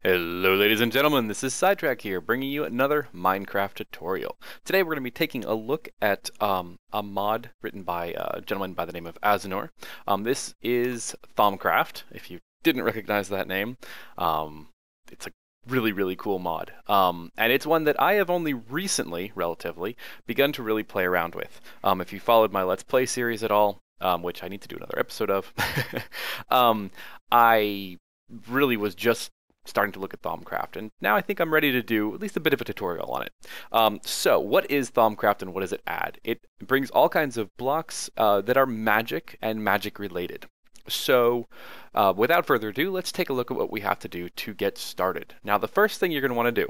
Hello ladies and gentlemen, this is Sidetrack here, bringing you another Minecraft tutorial. Today we're going to be taking a look at a mod written by a gentleman by the name of Azenor. This is Thaumcraft, if you didn't recognize that name. It's a really cool mod. And it's one that I have only recently, relatively, begun to really play around with. If you followed my Let's Play series at all, which I need to do another episode of, I really was just starting to look at Thaumcraft, and now I think I'm ready to do at least a bit of a tutorial on it. So what is Thaumcraft and what does it add? It brings all kinds of blocks that are magic and magic related. So without further ado, let's take a look at what we have to do to get started. Now the first thing you're going to want to do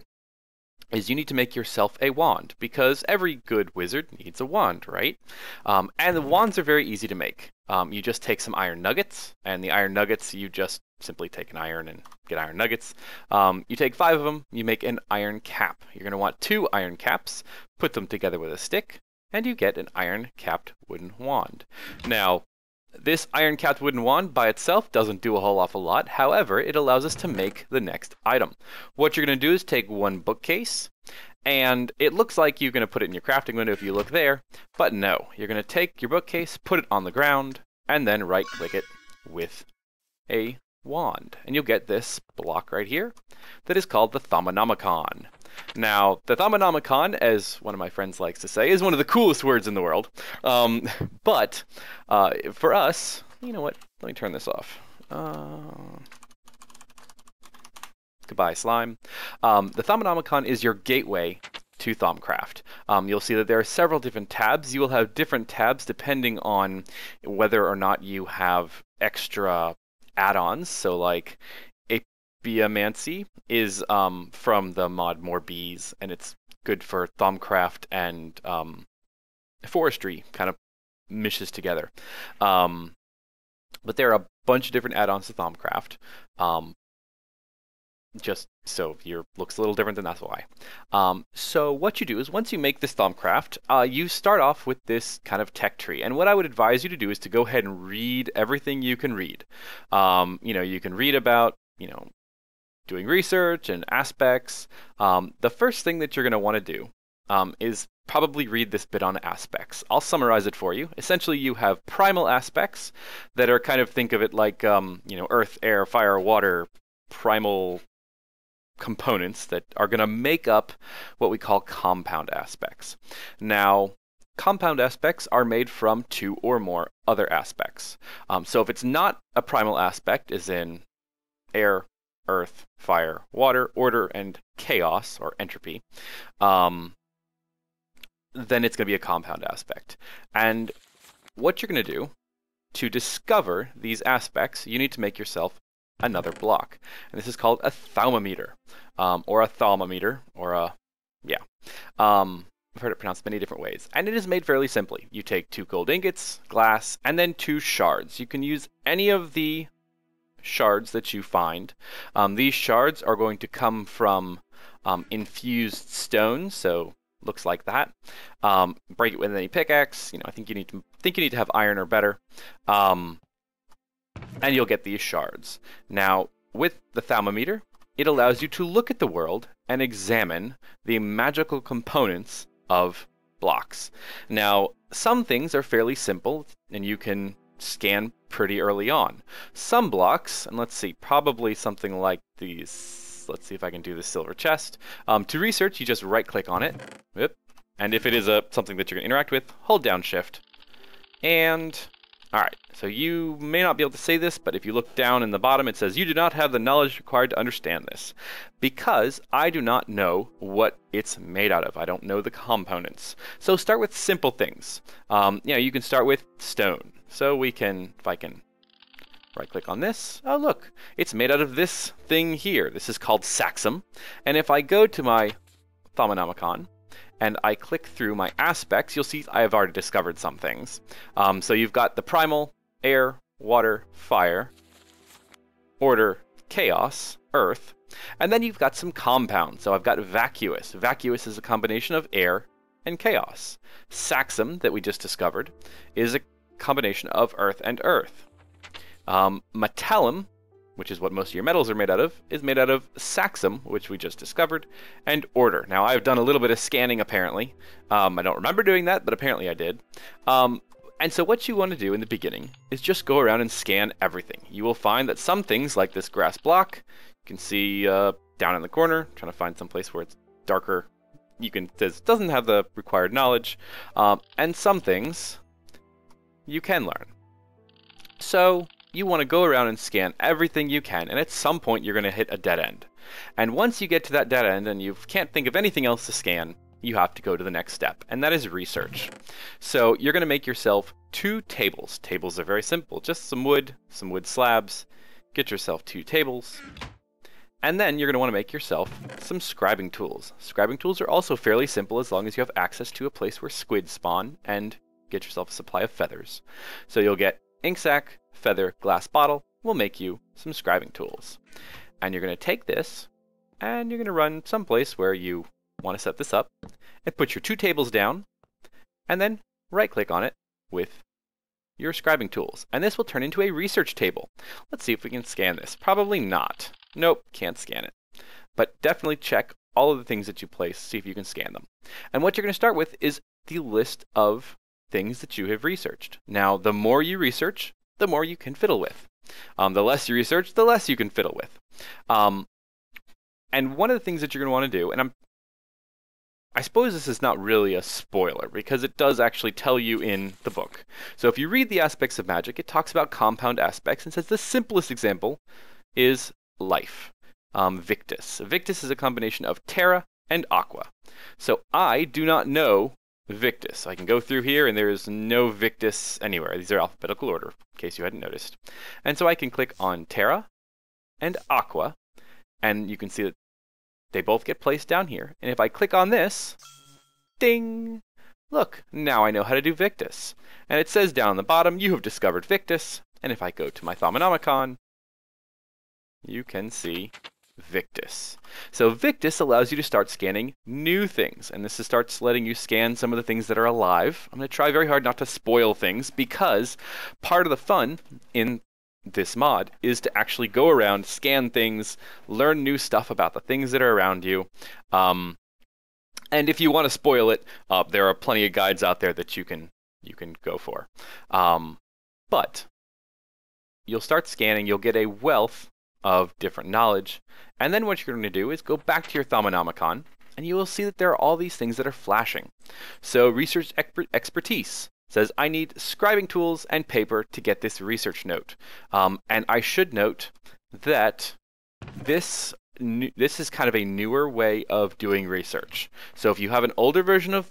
is you need to make yourself a wand, because every good wizard needs a wand, right? And the wands are very easy to make. You just take some iron nuggets, and the iron nuggets you just simply take an iron and get iron nuggets. You take 5 of them, you make an iron cap. You're going to want 2 iron caps, put them together with a stick, and you get an iron capped wooden wand. Now, this iron capped wooden wand by itself doesn't do a whole awful lot. However, it allows us to make the next item. What you're going to do is take one bookcase, and it looks like you're going to put it in your crafting window if you look there, but no. You're going to take your bookcase, put it on the ground, and then right click it with a wand, and you'll get this block right here that is called the Thaumonomicon. Now, the Thaumonomicon, as one of my friends likes to say, is one of the coolest words in the world. But for us, you know what? Let me turn this off. Goodbye, slime. The Thaumonomicon is your gateway to Thaumcraft. You'll see that there are several different tabs. You will have different tabs depending on whether or not you have extra add-ons. So like Apiamancy is from the mod More Bees, and it's good for Thaumcraft and forestry, kind of mishes together. But there are a bunch of different add-ons to Thaumcraft. Just so your looks a little different, then that's why. So what you do is once you make this Thaumcraft, you start off with this kind of tech tree. And what I would advise you to do is to go ahead and read everything you can read. You can read about, doing research and aspects. The first thing that you're going to want to do is probably read this bit on aspects. I'll summarize it for you. Essentially, you have primal aspects that are kind of, think of it like, earth, air, fire, water, primal components that are going to make up what we call compound aspects. Now, compound aspects are made from 2 or more other aspects. So if it's not a primal aspect, as in air, earth, fire, water, order, and chaos, or entropy, then it's going to be a compound aspect. And what you're going to do to discover these aspects, you need to make yourself another block. And this is called a thaumometer, or a thermometer, or a, I've heard it pronounced many different ways. And it is made fairly simply. You take 2 gold ingots, glass, and then 2 shards. You can use any of the shards that you find. These shards are going to come from infused stones, so looks like that. Break it with any pickaxe. I think you need to have iron or better. And you'll get these shards. Now, with the Thaumometer, it allows you to look at the world and examine the magical components of blocks. Now, some things are fairly simple, and you can scan pretty early on. Some blocks, and let's see, probably something like these. Let's see if I can do the silver chest. To research, you just right-click on it. And if it is something that you're going to interact with, hold down Shift. And alright, so you may not be able to say this, but if you look down in the bottom, it says, you do not have the knowledge required to understand this. Because I do not know what it's made out of. I don't know the components. So start with simple things. You can start with stone. So if I can right-click on this, oh look, it's made out of this thing here. This is called saxum. And if I go to my Thaumonomicon, and I click through my aspects, you'll see I have already discovered some things. So you've got the primal, air, water, fire, order, chaos, earth, and then you've got some compounds. So I've got vacuous. Vacuous is a combination of air and chaos. Saxum, that we just discovered, is a combination of earth and earth. Metallum which is what most of your metals are made out of, is made out of saxum, which we just discovered, and order. Now, I've done a little bit of scanning, apparently. I don't remember doing that, but apparently I did. And so what you want to do in the beginning is just go around and scan everything. You will find that some things, like this grass block, you can see down in the corner, trying to find some place where it's darker. This doesn't have the required knowledge, and some things you can learn. So you want to go around and scan everything you can, and at some point you're going to hit a dead end. And once you get to that dead end and you can't think of anything else to scan, you have to go to the next step, and that is research. So you're going to make yourself 2 tables. Tables are very simple, just some wood slabs. Get yourself 2 tables. And then you're going to want to make yourself some scribing tools. Scribing tools are also fairly simple as long as you have access to a place where squids spawn, and get yourself a supply of feathers. So you'll get ink sac, feather, glass bottle will make you some scribing tools. And you're going to take this, and you're going to run someplace where you want to set this up, and put your 2 tables down, and then right-click on it with your scribing tools. And this will turn into a research table. Let's see if we can scan this. Probably not. Nope, can't scan it. But definitely check all of the things that you place, see if you can scan them. And what you're going to start with is the list of things that you have researched. Now, the more you research, the more you can fiddle with. The less you research, the less you can fiddle with. And one of the things that you're going to want to do, and I suppose this is not really a spoiler, because it does actually tell you in the book. So if you read the aspects of magic, it talks about compound aspects and says the simplest example is life. Victus. Victus is a combination of terra and aqua. So I do not know Victus. I can go through here and there is no Victus anywhere. These are alphabetical order, in case you hadn't noticed. And so I can click on terra and aqua, and you can see that they both get placed down here. And if I click on this, ding! Look, now I know how to do Victus. And it says down the bottom, you have discovered Victus. And if I go to my Thaumonomicon, you can see Victus. So Victus allows you to start scanning new things. And this starts letting you scan some of the things that are alive. I'm going to try very hard not to spoil things, because part of the fun in this mod is to actually go around, scan things, learn new stuff about the things that are around you. And if you want to spoil it, there are plenty of guides out there that you can go for. But you'll start scanning, you'll get a wealth of different knowledge, and then what you're going to do is go back to your Thaumonomicon, and you will see that there are all these things that are flashing. So research expertise says, I need scribing tools and paper to get this research note. And I should note that this is kind of a newer way of doing research. So if you have an older version of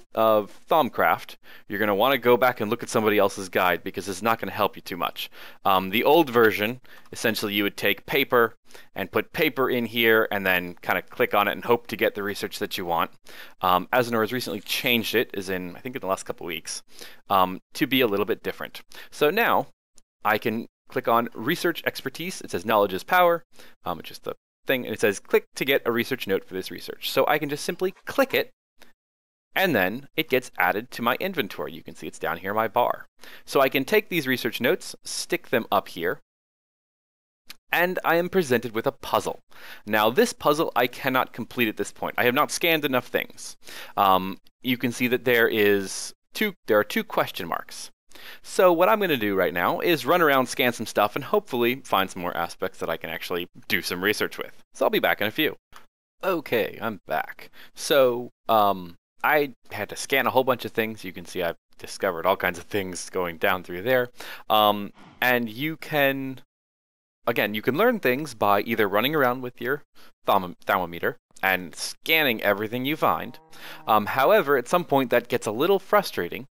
Thaumcraft, you're going to want to go back and look at somebody else's guide, because it's not going to help you too much. The old version, essentially you would take paper and put paper in here and then kind of click on it and hope to get the research that you want. Asnor has recently changed it, as in, I think in the last couple weeks, to be a little bit different. So now I can click on research expertise. It says knowledge is power, which is the thing, and it says click to get a research note for this research. So I can just simply click it, and then it gets added to my inventory. You can see it's down here in my bar. So I can take these research notes, stick them up here, and I am presented with a puzzle. Now this puzzle I cannot complete at this point. I have not scanned enough things. You can see that there are 2 question marks. So what I'm going to do right now is run around, scan some stuff, and hopefully find some more aspects that I can actually do some research with. So I'll be back in a few. Okay, I'm back. So I had to scan a whole bunch of things. You can see I've discovered all kinds of things going down through there. And you can, again, you can learn things by either running around with your thermometer and scanning everything you find. However, at some point that gets a little frustrating,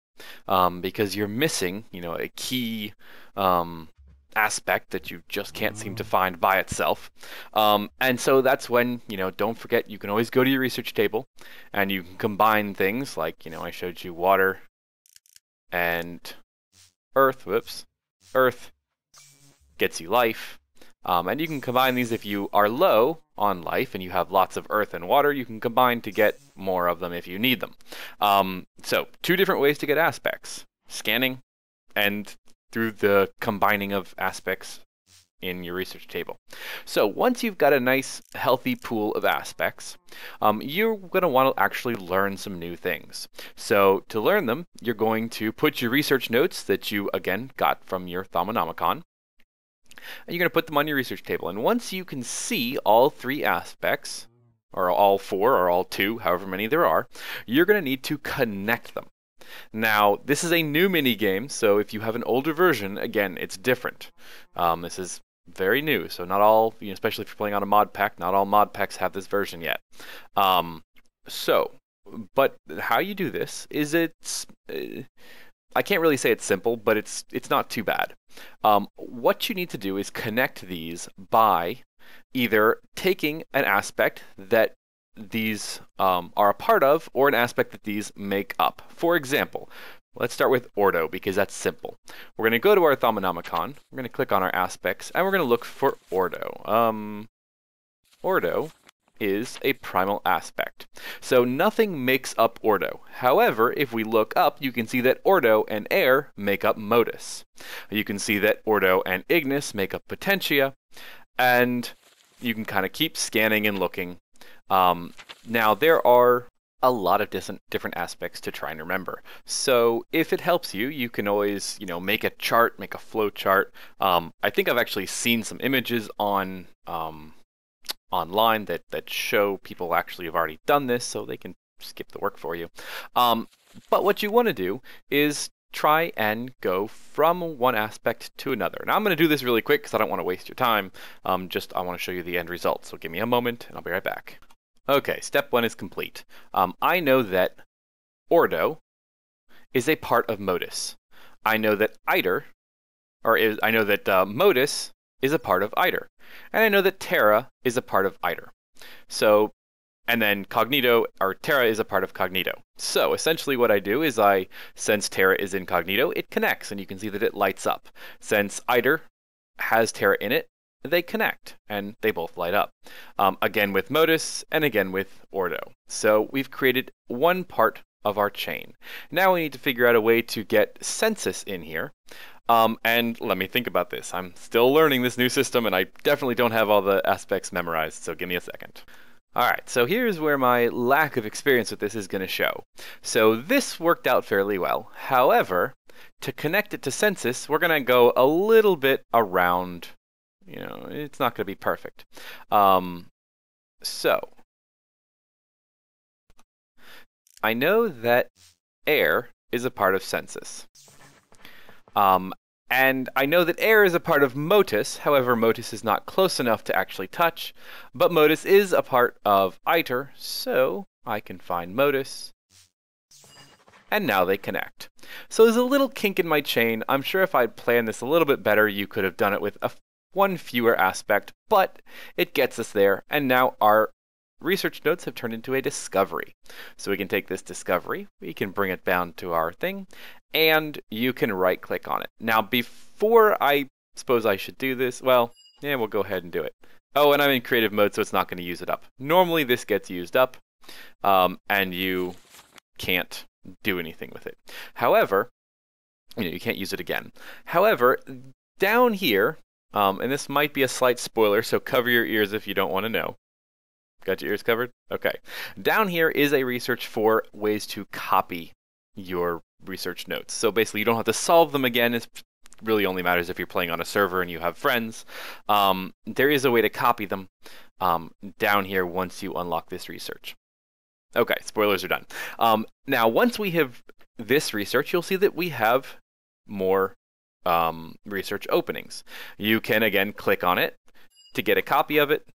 because you're missing, a key aspect that you just can't seem to find by itself. And so that's when, don't forget, you can always go to your research table and you can combine things like, I showed you water and earth. Earth gets you life. And you can combine these if you are low on life and you have lots of earth and water. You can combine to get more of them if you need them. So 2 different ways to get aspects: scanning and through the combining of aspects in your research table. So once you've got a nice healthy pool of aspects, you're going to want to actually learn some new things. So to learn them, you're going to put your research notes that you again got from your Thaumonomicon, and you're going to put them on your research table. And once you can see all 3 aspects, or all 4, or all 2, however many there are, you're going to need to connect them. Now, this is a new mini game, so if you have an older version, again, it's different. This is very new, so not all, especially if you're playing on a mod pack, not all mod packs have this version yet. But how you do this is I can't really say it's simple, but it's not too bad. What you need to do is connect these by either taking an aspect that these are a part of, or an aspect that these make up. For example, let's start with ordo, because that's simple. We're going to go to our Thaumonomicon, we're going to click on our aspects, and we're going to look for ordo. Ordo is a primal aspect. So nothing makes up ordo. However, if we look up, you can see that ordo and air make up modus. You can see that ordo and ignis make up potentia, and you can kind of keep scanning and looking. Now, there are a lot of different aspects to try and remember. So if it helps you, you can always, make a chart, make a flow chart. I think I've actually seen some images on online that show people actually have already done this, so they can skip the work for you. But what you want to do is try and go from one aspect to another. Now I'm going to do this really quick because I don't want to waste your time. I want to show you the end result. So give me a moment and I'll be right back. Okay, step 1 is complete. I know that ordo is a part of modus. I know that modus is a part of iter. And I know that terra is a part of iter. So, and then cognito, or terra, is a part of cognito. So essentially what I do is since terra is incognito, it connects, and you can see that it lights up. Since iter has terra in it, they connect, and they both light up. Again with modus, and again with ordo. So we've created one part of our chain. Now we need to figure out a way to get census in here. And let me think about this. I'm still learning this new system, and I definitely don't have all the aspects memorized, so give me a second. Alright, so here's where my lack of experience with this is going to show. So this worked out fairly well. However, to connect it to census, we're going to go a little bit around. It's not going to be perfect. So, I know that air is a part of census. And I know that air is a part of motus. However, motus is not close enough to actually touch. But modus is a part of iter, so I can find modus. And now they connect. So there's a little kink in my chain. I'm sure if I'd planned this a little bit better, you could have done it with one fewer aspect, but it gets us there. And now our research notes have turned into a discovery. So we can take this discovery, we can bring it down to our thing, and you can right click on it. Now before I suppose I should do this, we'll go ahead and do it. Oh, and I'm in creative mode, so it's not going to use it up. Normally this gets used up, and you can't do anything with it. However, you can't use it again. However, down here, and this might be a slight spoiler, so cover your ears if you don't want to know. Got your ears covered? Okay. Down here is a research for ways to copy your research notes. So basically you don't have to solve them again. It really only matters if you're playing on a server and you have friends. There is a way to copy them down here once you unlock this research. Okay, spoilers are done. Now once we have this research, you'll see that we have more research openings. You can again click on it to get a copy of it,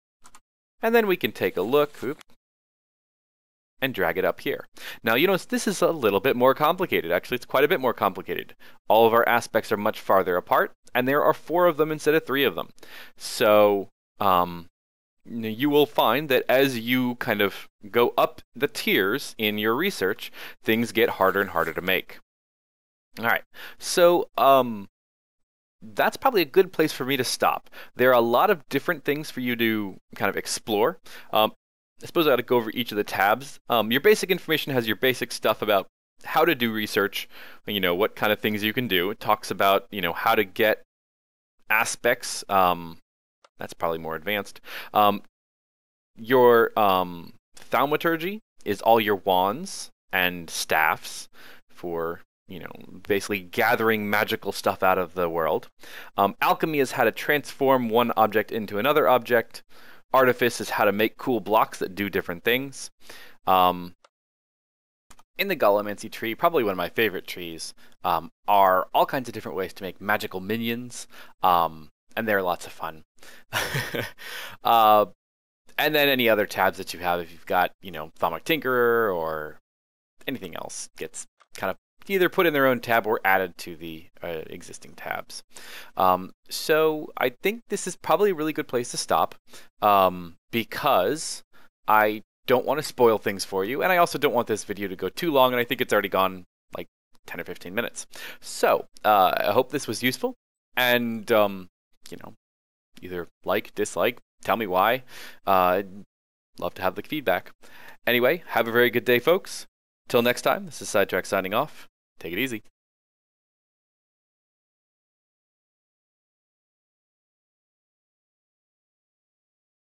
and then we can take a look and drag it up here. Now you notice this is a little bit more complicated. Actually, it's quite a bit more complicated. All of our aspects are much farther apart, and there are 4 of them instead of 3 of them. So you will find that as you kind of go up the tiers in your research, things get harder and harder to make. All right, so that's probably a good place for me to stop. There are a lot of different things for you to kind of explore. I suppose I ought to go over each of the tabs. Your basic information has your basic stuff about how to do research, what kind of things you can do. It talks about, how to get aspects. That's probably more advanced. Your thaumaturgy is all your wands and staffs for, basically gathering magical stuff out of the world. Alchemy is how to transform one object into another object. Artifice is how to make cool blocks that do different things. In the Gollemancy tree, probably one of my favorite trees, are all kinds of different ways to make magical minions, and they're lots of fun. And then any other tabs that you have, if you've got, Thaumic Tinkerer or anything else, gets kind of either put in their own tab or added to the existing tabs. So I think this is probably a really good place to stop, because I don't want to spoil things for you, and I also don't want this video to go too long, and I think it's already gone like 10 or 15 minutes. So I hope this was useful, and either like, dislike, tell me why. I'd love to have the feedback. Anyway, have a very good day, folks. Till next time, this is Sidetrack signing off. Take it easy.